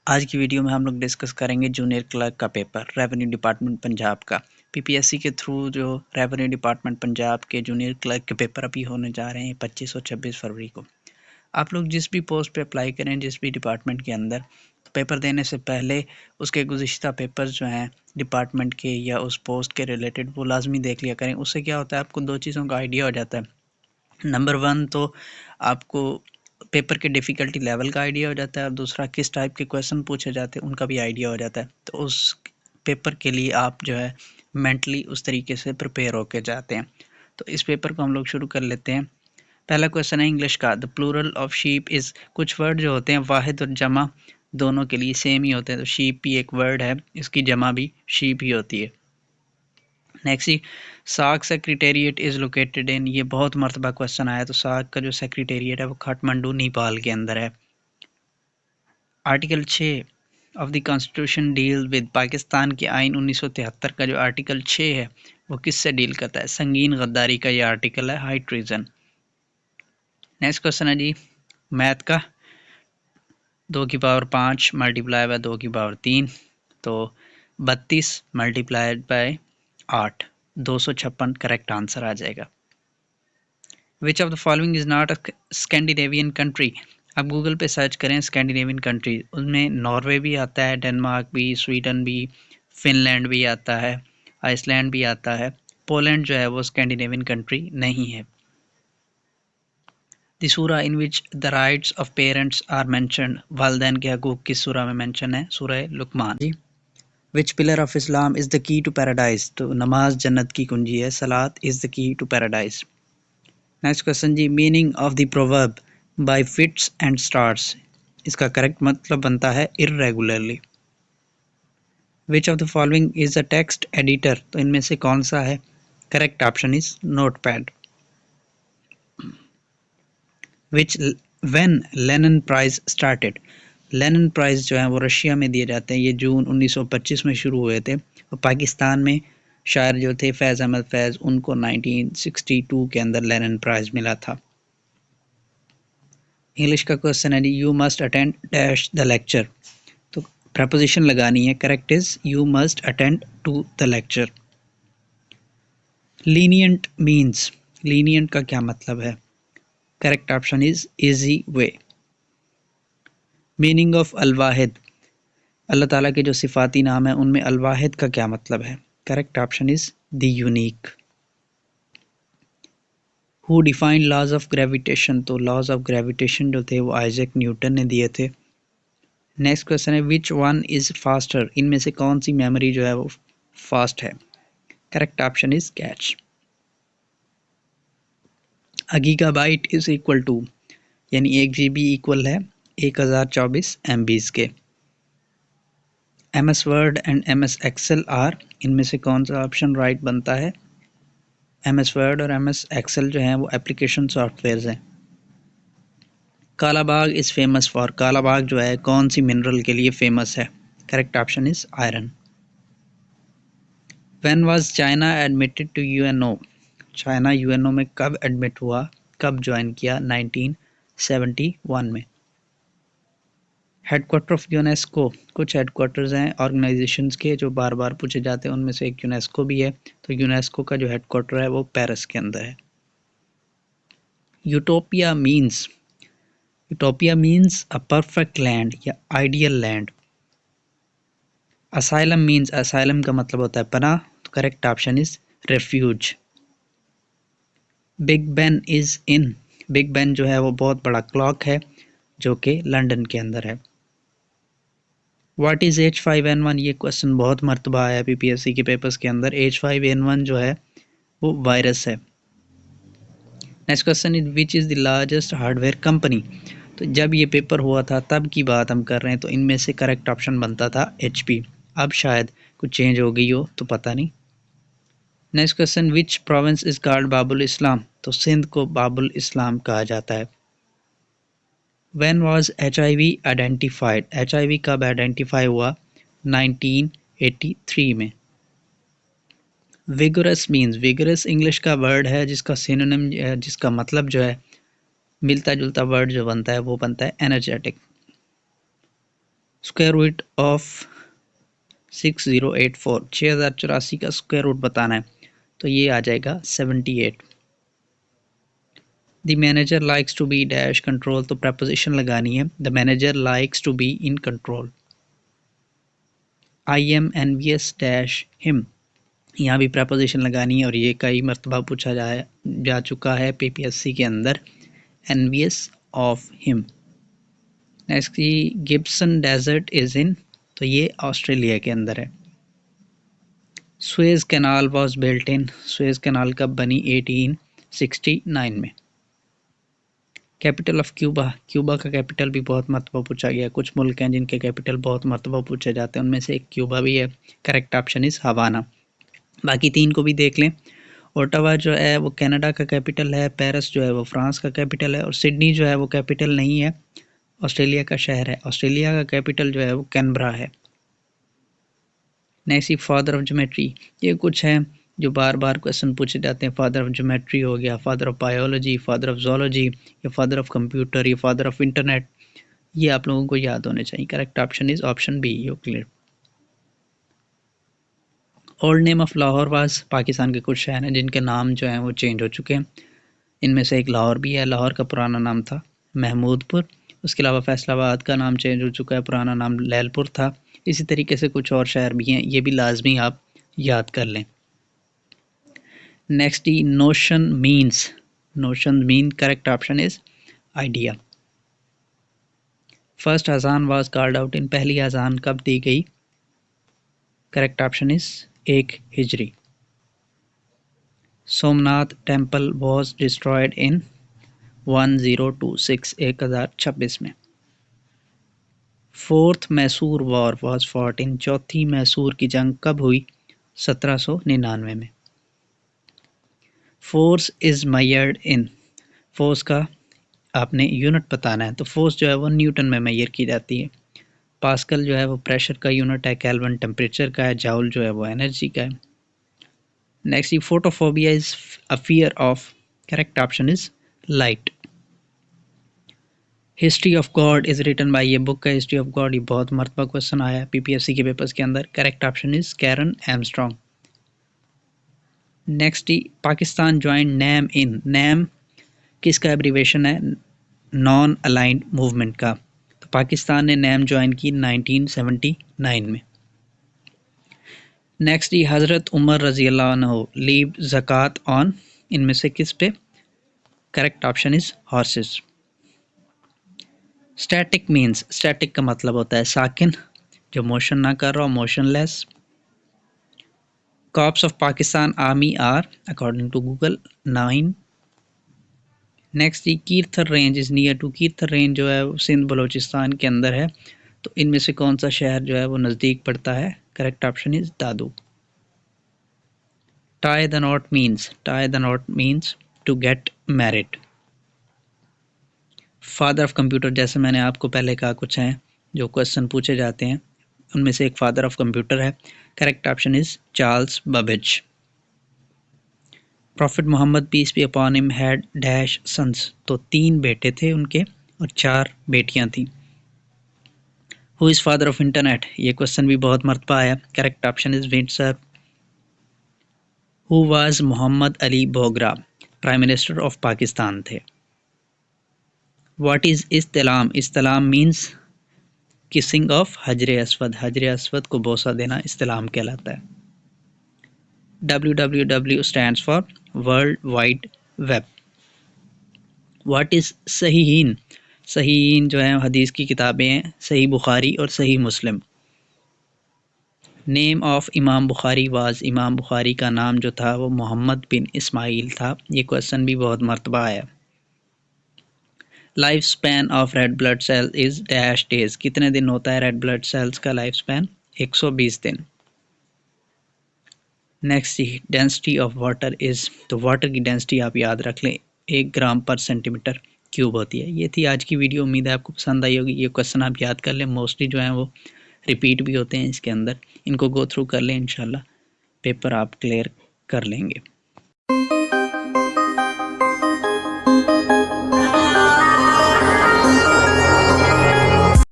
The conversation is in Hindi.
आज की वीडियो में हम लोग डिस्कस करेंगे जूनियर क्लर्क का पेपर रेवेन्यू डिपार्टमेंट पंजाब का। पीपीएससी के थ्रू जो रेवेन्यू डिपार्टमेंट पंजाब के जूनियर क्लर्क के पेपर अभी होने जा रहे हैं 25 और 26 फरवरी को। आप लोग जिस भी पोस्ट पे अप्लाई करें, जिस भी डिपार्टमेंट के अंदर, तो पेपर देने से पहले उसके गुज़िश्ता पेपर्स जो हैं डिपार्टमेंट के या उस पोस्ट के रिलेटेड वो लाजमी देख लिया करें। उससे क्या होता है, आपको दो चीज़ों का आइडिया हो जाता है। नंबर वन तो आपको पेपर के डिफ़िकल्टी लेवल का आइडिया हो जाता है, और दूसरा किस टाइप के क्वेश्चन पूछे जाते हैं उनका भी आइडिया हो जाता है। तो उस पेपर के लिए आप जो है मेंटली उस तरीके से प्रिपेयर होकर जाते हैं। तो इस पेपर को हम लोग शुरू कर लेते हैं। पहला क्वेश्चन है इंग्लिश का। The plural of sheep is, कुछ वर्ड जो होते हैं वाहिद और जमा दोनों के लिए सेम ही होते हैं। तो शीप भी एक वर्ड है, इसकी जमा भी शीप ही होती है। नेक्स्ट ही साग सेक्रेटेरिएट इज़ लोकेटेड इन, ये बहुत मरतबा क्वेश्चन आया। तो साग का जो सेक्रेटेरिएट है वो काठमांडू नेपाल के अंदर है। Article 6 of the constitution deal with, Pakistan के आइन 1973 का जो आर्टिकल 6 है वो किससे डील करता है? संगीन गद्दारी का ये आर्टिकल है, हाई ट्रीजन। नेक्स्ट क्वेश्चन है जी मैथ का। 2 की पावर 5 मल्टीप्लाई बाय 2 की पावर 3, तो 32 मल्टीप्लाइड बाय 8, 256 करेक्ट आंसर आ जाएगा। विच of the following is not a Scandinavian country? आप गूगल पे सर्च करें स्कैंडिनेवियन कंट्री, उनमें नॉर्वे भी आता है, डेनमार्क भी, स्वीडन भी, फिनलैंड भी आता है, आइसलैंड भी आता है। पोलैंड जो है वो स्कैंडिनेवियन कंट्री नहीं है। The surah in which the rights of parents are mentioned, वालदैन के हकूक किस सूरा में मेंशन है? सूरा लुकमान जी। Which pillar of Islam is the key to paradise? तो नमाज जन्नत की कुंजी है, salat is the key to paradise. Next question जी meaning of the proverb by fits and starts, इसका करेक्ट मतलब बनता है irregularly. Which of the following is a text editor? तो इनमें से कौन सा है? Correct option is Notepad. Which when Lenin prize started? Lenin prize जो है वो रशिया में दिए जाते हैं, ये जून 1925 में शुरू हुए थे। और पाकिस्तान में शायर जो थे फैज़ अहमद फैज़, उनको 1962 के अंदर लेनिन प्राइज मिला था। इंग्लिश का क्वेश्चन है जी you must attend dash the lecture, तो प्रपोजिशन लगानी है। Correct is you must attend to the lecture. Lenient means, lenient का क्या मतलब है? Correct option is easy way. Meaning of Alwahid, Allah Taala के जो सिफाती नाम है उनमें अलवाहिद का क्या मतलब है? Correct option is the unique. Who define laws of gravitation? तो लॉज ऑफ ग्रेविटेशन जो थे वो आइजैक न्यूटन ने दिए थे। नेक्स्ट क्वेश्चन है विच वन इज फास्टर? इनमें से कौन सी मेमोरी जो है वो फास्ट है? Correct option is catch. A gigabyte is equal to, यानी 1 GB इक्वल है 1024 MBs के। MS Word and MS Excel are, इनमें से कौन सा ऑप्शन राइट बनता है? MS वर्ड और MS एक्सेल जो है वो एप्लीकेशन सॉफ्टवेयर हैं। Kalabagh is famous for, Kalabagh जो है कौन सी मिनरल के लिए फेमस है? Correct option is iron. When was China admitted to UNO? China UNO में कब एडमिट हुआ, कब ज्वाइन किया? 1971 में। हेडक्वार्टर ऑफ यूनेस्को, कुछ हेडक्वार्टर्स हैं ऑर्गेनाइजेशंस के जो बार बार पूछे जाते हैं, उनमें से एक यूनेस्को भी है। तो यूनेस्को का जो हेडक्वार्टर है वो पेरिस के अंदर है। Utopia means, utopia means a perfect land या ideal land. Asylum means, asylum का मतलब होता है पनाह। तो correct option is refuge. Big Ben is in, Big Ben जो है वो बहुत बड़ा क्लॉक है जो कि लंदन के अंदर है। What is H5N1? ये क्वेश्चन बहुत मरतबा आया PPSC के पेपर्स के अंदर। H5N1 जो है वो वायरस है। Next question is which is the largest hardware company? तो जब ये पेपर हुआ था तब की बात हम कर रहे हैं, तो इनमें से करेक्ट ऑप्शन बनता था HP। अब शायद कुछ चेंज हो गई हो, तो पता नहीं। Next question which province is called Babul Islam? तो सिंध को बाबुल इस्लाम कहा जाता है। When was HIV identified? HIV कब आइडेंटिफाई हुआ? 1983 में। विगोरस मीन्स, विगोरस इंग्लिश का वर्ड है जिसका सिनोनिम, जिसका मतलब जो है मिलता जुलता वर्ड जो बनता है वो बनता है एनर्जेटिक। स्क्वायर रूट ऑफ 6084, 6084 का स्क्वायर रूट बताना है तो ये आ जाएगा 78। The manager likes to be dash control, तो प्रपोजिशन लगानी है, the manager likes to be in control. I am envious dash him, यहाँ भी प्रपोजिशन लगानी है और ये कई मरतबा पूछा जा चुका है पीपीएससी के अंदर, एनवियस ऑफ हिम। नेक्स्ट की गिब्सन डेजर्ट इज इन, तो ये ऑस्ट्रेलिया के अंदर है। Suez canal was built in, Suez canal कब बनी, 1869 में। कैपिटल ऑफ क्यूबा, क्यूबा का कैपिटल भी बहुत मरतबा पूछा गया, कुछ मुल्क हैं जिनके कैपिटल बहुत मरतबा पूछे जाते हैं, उनमें से एक क्यूबा भी है। Correct option is Havana. बाकी तीन को भी देख लें। ओटावा जो है वो कनाडा का कैपिटल है, पेरिस जो है वो फ्रांस का कैपिटल है, और सिडनी जो है वो कैपिटल नहीं है, ऑस्ट्रेलिया का शहर है। ऑस्ट्रेलिया का कैपिटल जो है वो कैनबरा है। नेक्स्ट फादर ऑफ ज्योमेट्री, ये कुछ है जो बार बार क्वेश्चन पूछे जाते हैं। फादर ऑफ ज्योमेट्री हो गया, father of biology, father of zoology, या फादर ऑफ कंप्यूटर, या फादर ऑफ इंटरनेट, ये आप लोगों को याद होने चाहिए। Correct option is option B, Euclid. Old name of Lahore was, Pakistan के कुछ शहर हैं जिनके नाम जो हैं वो चेंज हो चुके हैं, इनमें से एक लाहौर भी है। लाहौर का पुराना नाम था महमूदपुर। उसके अलावा फैसलाबाद का नाम चेंज हो चुका है, पुराना नाम लैलपुर था। इसी तरीके से कुछ और शहर भी हैं, ये भी लाजमी आप याद कर लें। Next D notion means, notion mean, correct option is idea. First अजान वाज कॉल्ड आउट इन, पहली अजान कब दी गई, correct option is 1 Hijri. Somnath temple was destroyed in 1026, 1026 में। Fourth Mysore war was fought in, चौथी मैसूर की जंग कब हुई, 1799 में। Force is measured in, force का आपने यूनिट बताना है, तो फोर्स जो है वो न्यूटन में मेजर की जाती है। पास्कल जो है वो प्रेशर का यूनिट है, केल्विन टेम्परेचर का है, जाउल जो है वो एनर्जी का है। Next photophobia is a fear of, correct option is light. History of God is written by, ये बुक का हिस्ट्री ऑफ गॉड, ये बहुत मरतबा क्वेश्चन आया है पीपीएससी के पेपर्स के अंदर। Correct option is Karen Armstrong. Next Pakistan join NAM in, NAM किसका एब्रीवेशन है, नॉन अलाइंड मूवमेंट का, तो पाकिस्तान ने नैम ज्वाइन की 1979 में। नेक्स्ट हज़रत उमर रजी अल्लाह अन्हु लीव ज़कात ऑन, इनमें से किस पे, correct option is horses. Static means, static का मतलब होता है साकिन, जो मोशन ना कर रहा हो, motionless. Corps of Pakistan army are according to Google 9। Next Kirthar range is near to, Kirthar range जो है वो सिंध बलोचिस्तान के अंदर है, तो इनमें से कौन सा शहर जो है वो नज़दीक पड़ता है, correct option is Dadu. Tie the knot means, tie the knot means to get married. Father of computer, जैसे मैंने आपको पहले कहा, कुछ हैं जो क्वेश्चन पूछे जाते हैं, उनमें से एक फादर ऑफ कंप्यूटर है। Correct option is Charles Babbage. Prophet Muhammad peace be upon him had dash sons, तो 3 बेटे थे उनके और 4 बेटियां थी। Who is father of internet, ये क्वेश्चन भी बहुत मरतबा आया। Correct option is Vint Cerf. Who was Mohammad Ali Bogra, prime minister of Pakistan थे। व्हाट इज इस्तिलाम, इस्तिलाम means kissing of Hajar Aswad, हजर अस्वद को बोसा देना इस्तिलाम कहलाता है। www stands for world wide web. What is Sahihain, Sahihain जो है हदीस की किताबें हैं, सही बुखारी और सही मुस्लिम। नेम ऑफ इमाम बुखारी वाज, इमाम बुखारी का नाम जो था वो मोहम्मद बिन इस्माइल था, ये क्वेश्चन भी बहुत मरतबा आया। Life span of red blood cell is dash days, कितने दिन होता है रेड ब्लड सेल्स का लाइफ स्पैन, 120 दिन। Next density of water is, तो वाटर की डेंसिटी आप याद रख लें 1 ग्राम पर सेंटीमीटर क्यूब होती है। ये थी आज की वीडियो, उम्मीद है आपको पसंद आई होगी। ये क्वेश्चन आप याद कर लें, मोस्टली जो है वो रिपीट भी होते हैं इसके अंदर, इनको गो थ्रू कर लें, इंशाल्लाह पेपर आप क्लियर कर लेंगे।